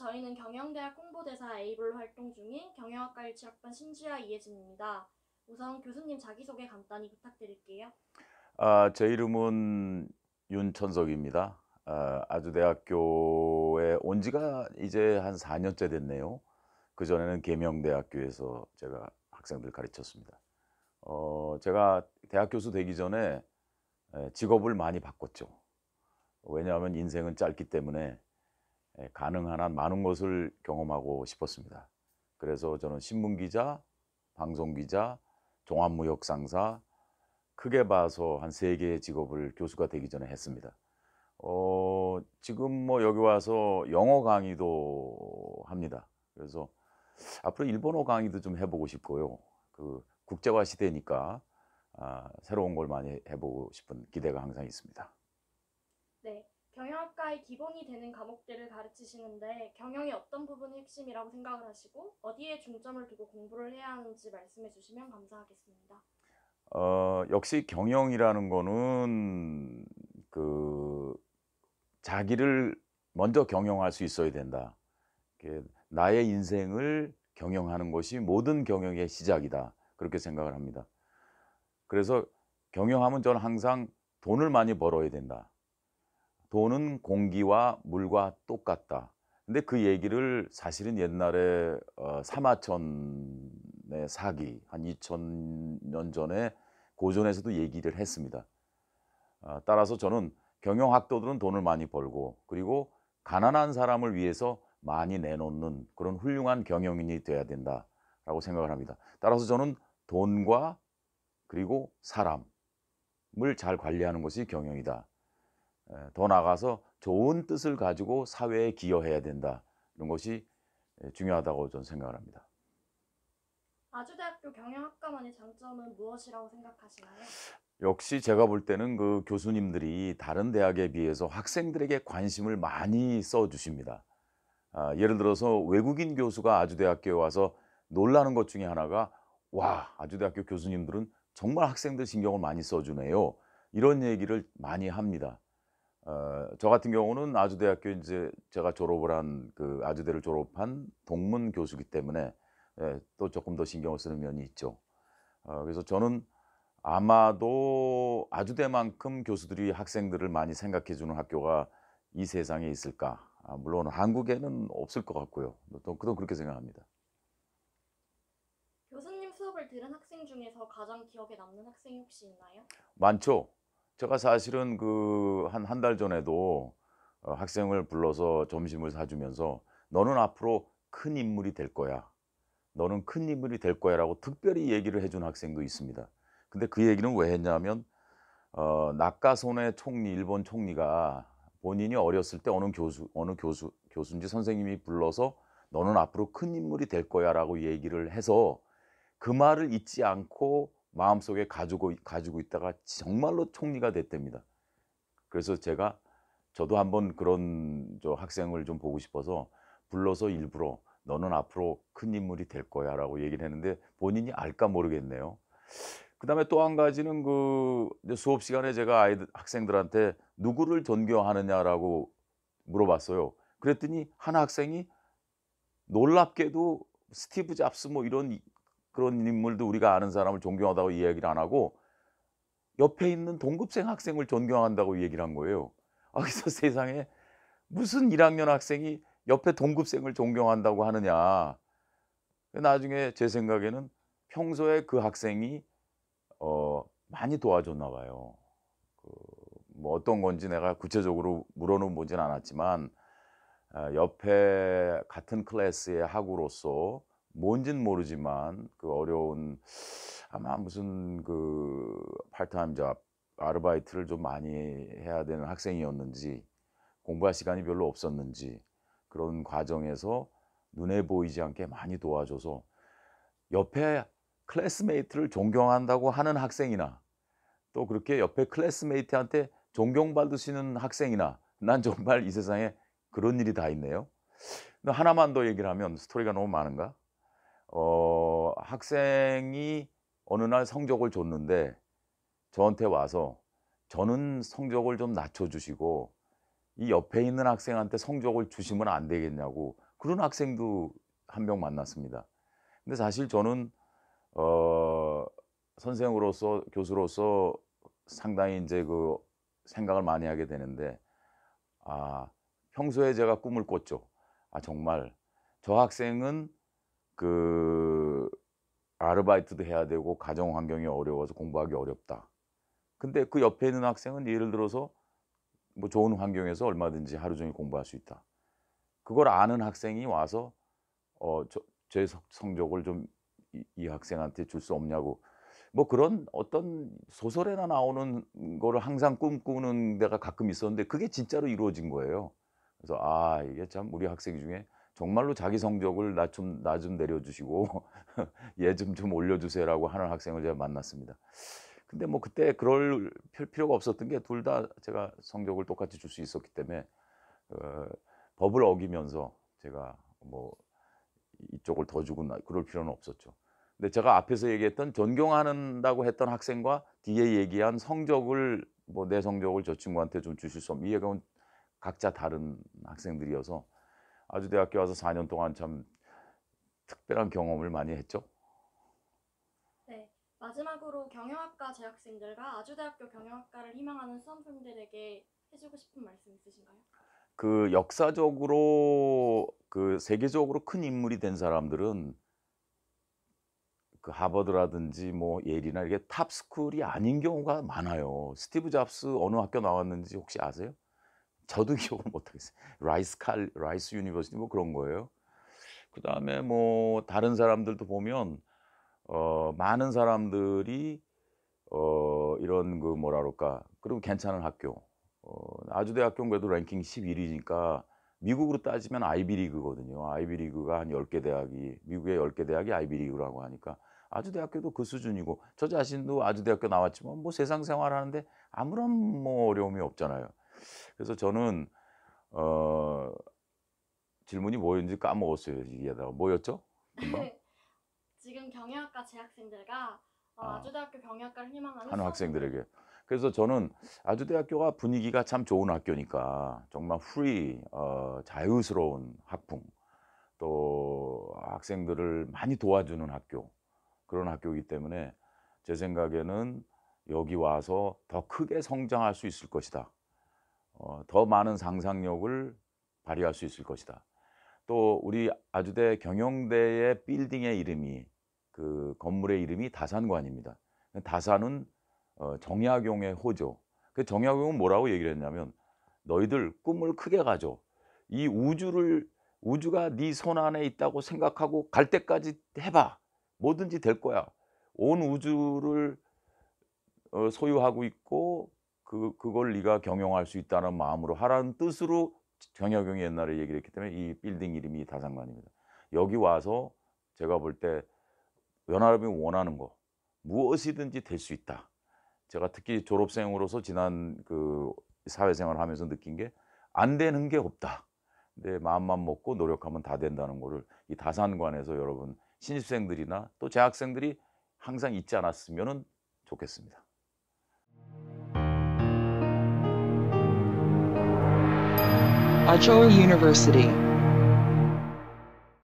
저희는 경영대학 홍보대사 A블로 활동 중인 경영학과 17학번 신지아 이혜진입니다. 우선 교수님 자기소개 간단히 부탁드릴게요. 제 이름은 윤천석입니다. 아주대학교에 온 지가 이제 한 4 년째 됐네요. 그전에는 계명대학교에서 제가 학생들 가르쳤습니다. 제가 대학 교수 되기 전에 직업을 많이 바꿨죠. 왜냐하면 인생은 짧기 때문에 가능한 한 많은 것을 경험하고 싶었습니다. 그래서 저는 신문기자, 방송기자, 종합무역상사, 크게 봐서 한 3 개의 직업을 교수가 되기 전에 했습니다. 지금 뭐 여기 와서 영어 강의도 합니다. 그래서 앞으로 일본어 강의도 좀 해 보고 싶고요. 그 국제화 시대니까 새로운 걸 많이 해 보고 싶은 기대가 항상 있습니다. 네, 경영학과의 기본이 되는 과목들을 가르치시는데 경영의 어떤 부분이 핵심이라고 생각을 하시고 어디에 중점을 두고 공부를 해야 하는지 말씀해 주시면 감사하겠습니다. 역시 경영이라는 거는 그 자기를 먼저 경영할 수 있어야 된다. 나의 인생을 경영하는 것이 모든 경영의 시작이다. 그렇게 생각을 합니다. 그래서 경영하면 저는 항상 돈을 많이 벌어야 된다. 돈은 공기와 물과 똑같다. 근데 그 얘기를 사실은 옛날에 사마천의 사기 한 2000년 전에 고전에서도 얘기를 했습니다. 따라서 저는 경영학도들은 돈을 많이 벌고 그리고 가난한 사람을 위해서 많이 내놓는 그런 훌륭한 경영인이 돼야 된다라고 생각을 합니다. 따라서 저는 돈과 그리고 사람을 잘 관리하는 것이 경영이다. 더 나아가서 좋은 뜻을 가지고 사회에 기여해야 된다. 이런 것이 중요하다고 저는 생각을 합니다. 아주대학교 경영학과만의 장점은 무엇이라고 생각하시나요? 역시 제가 볼 때는 그 교수님들이 다른 대학에 비해서 학생들에게 관심을 많이 써 주십니다. 예를 들어서 외국인 교수가 아주대학교에 와서 놀라는 것 중에 하나가 "와 아주대학교 교수님들은 정말 학생들 신경을 많이 써 주네요." 이런 얘기를 많이 합니다. 저 같은 경우는 아주대학교 인제 제가 졸업을 한 그 아주대를 졸업한 동문 교수이기 때문에 또 쪼끔 더 신경을 쓰는 면이 있죠. 그래서 저는 아마도 아주대만큼 교수들이 학생들을 많이 생각해 주는 학교가 이 세상에 있을까? 물론 한국에는 없을 것 같고요. 또 그렇게 생각합니다. 교수님 수업을 들은 학생 중에서 가장 기억에 남는 학생이 혹시 있나요? 많죠. 제가 사실은 그 한 달 전에도 학생을 불러서 점심을 사 주면서 "너는 앞으로 큰 인물이 될 거야. 너는 큰 인물이 될 거야."라고 특별히 얘기를 해준 학생도 있습니다. 근데 그 얘기는 왜 했냐면 나카소네 총리 일본 총리가 본인이 어렸을 때 어느 교수인지 선생님이 불러서 "너는 앞으로 큰 인물이 될 거야."라고 얘기를 해서 그 말을 잊지 않고 마음속에 가지고 있다가 정말로 총리가 됐답니다. 그래서 저도 한번 그런 학생을 좀 보고 싶어서 불러서 일부러 "너는 앞으로 큰 인물이 될 거야."라고 얘기를 했는데 본인이 알까 모르겠네요. 그다음에 또 한 가지는 그 이제 수업 시간에 제가 학생들한테 "누구를 존경하느냐?"라고 물어봤어요. 그랬더니 한 학생이 놀랍게도 스티브 잡스 뭐 그런 인물도 우리가 아는 사람을 존경하다고 이야기를 안 하고 옆에 있는 동급생 학생을 존경한다고 얘기를 한 거예요. 그래서 세상에 무슨 1 학년 학생이 옆에 동급생을 존경한다고 하느냐. 나중에 제 생각에는 평소에 그 학생이 많이 도와줬나 봐요. 그 뭐 어떤 건지 내가 구체적으로 물어는 보진 않았지만 옆에 같은 클래스의 학우로서 뭔진 모르지만 그 어려운 아마 무슨 그 파트타임 잡 아르바이트를 좀 많이 해야 되는 학생이었는지 공부할 시간이 별로 없었는지 그런 과정에서 눈에 보이지 않게 많이 도와줘서 옆에 클래스메이트를 존경한다고 하는 학생이나 또 그렇게 옆에 클래스메이트한테 존경받으시는 학생이나 난 정말 이 세상에 그런 일이 다 있네요. 근데 하나만 더 얘기를 하면 스토리가 너무 많은가? 학생이 어느 날 성적을 줬는데 저한테 와서 "저는 성적을 좀 낮춰 주시고 이 옆에 있는 학생한테 성적을 주시면 안 되겠냐."고 그런 학생도 한 명 만났습니다. 근데 사실 저는 어 선생으로서 교수로서 상당히 인제 그 생각을 많이 하게 되는데 평소에 제가 꿈을 꿨죠. 정말 저 학생은 그 아르바이트도 해야 되고 가정 환경이 어려워서 공부하기 어렵다. 근데 그 옆에 있는 학생은 예를 들어서 뭐 좋은 환경에서 얼마든지 하루 종일 공부할 수 있다. 그걸 아는 학생이 와서 제 성적을 좀 이 학생한테 줄 수 없냐고 뭐 그런 어떤 소설에나 나오는 거를 항상 꿈꾸는 데가 가끔 있었는데 그게 진짜로 이루어진 거예요. 그래서 이게 참 우리 학생 중에 정말로 자기 성적을 나 좀 내려 주시고 얘 좀 올려 주세요라고 하는 학생을 제가 만났습니다. 근데 뭐 그때 그럴 필요가 없었던 게 둘 다 제가 성적을 똑같이 줄 수 있었기 때문에 어 법을 어기면서 제가 뭐 이쪽을 더 주고 그럴 필요는 없었죠. 근데 제가 앞에서 얘기했던 존경한다고 했던 학생과 뒤에 얘기한 성적을 뭐 내 성적을 저 친구한테 좀 주실 수 없는 이건 각자 다른 학생들이어서 아주대학교 와서 4년 동안 참 특별한 경험을 많이 했죠. 네. 마지막으로 경영학과 재학생들과 아주대학교 경영학과를 희망하는 수험생들에게 해주고 싶은 말씀 있으신가요? 그 역사적으로 그 세계적으로 큰 인물이 된 사람들은 그 하버드라든지 뭐 예일이나 이게 탑 스쿨이 아닌 경우가 많아요. 스티브 잡스 어느 학교 나왔는지 혹시 아세요? 저도 기억을 못 하겠어요. 라이스 유니버시티 뭐 그런 거예요. 그다음에 뭐 다른 사람들도 보면 많은 사람들이 이런 그 뭐라 그럴까 그리고 괜찮은 학교 아주대학교는 그래도 랭킹 11 위니까 미국으로 따지면 아이비리그거든요. 아이비리그가 한 10개 대학이 미국의 10개 대학이 아이비리그라고 하니까 아주대학교도 그 수준이고 저 자신도 아주대학교 나왔지만 뭐 세상 생활하는데 아무런 뭐 어려움이 없잖아요. 그래서 저는 어 질문이 뭐였는지 까먹었어요. 얘기하다가 뭐였죠? 금방? 지금 경영학과 재학생들과 아. 아주대학교 경영학과를 희망하는 하는 수험생들. 학생들에게. 그래서 저는 아주대학교가 분위기가 참 좋은 학교니까 정말 자유스러운 학풍 또 학생들을 많이 도와주는 학교 그런 학교이기 때문에 제 생각에는 여기 와서 더 크게 성장할 수 있을 것이다. 더 많은 상상력을 발휘할 수 있을 것이다. 또 우리 아주대 경영대의 빌딩의 이름이 그 건물의 이름이 다산관입니다. 다산은 정약용의 호죠. 그 정약용은 뭐라고 얘기를 했냐면 "너희들 꿈을 크게 가져. 이 우주가 네 손 안에 있다고 생각하고 갈 때까지 해 봐. 뭐든지 될 거야. 온 우주를 소유하고 있고 그걸 네가 경영할 수 있다는 마음으로 하라는 뜻으로 정약용이 옛날에 얘기를 했기 때문에 이 빌딩 이름이 다산관입니다. 여기 와서 제가 볼 때 연합이 원하는 거 무엇이든지 될 수 있다. 제가 특히 졸업생으로서 지난 그 사회생활을 하면서 느낀 게 '안 되는 게 없다. 내 마음만 먹고 노력하면 다 된다는 거를 이 다산관에서 여러분 신입생들이나 또 재학생들이 항상 잊지 않았으면은 좋겠습니다. Achoa University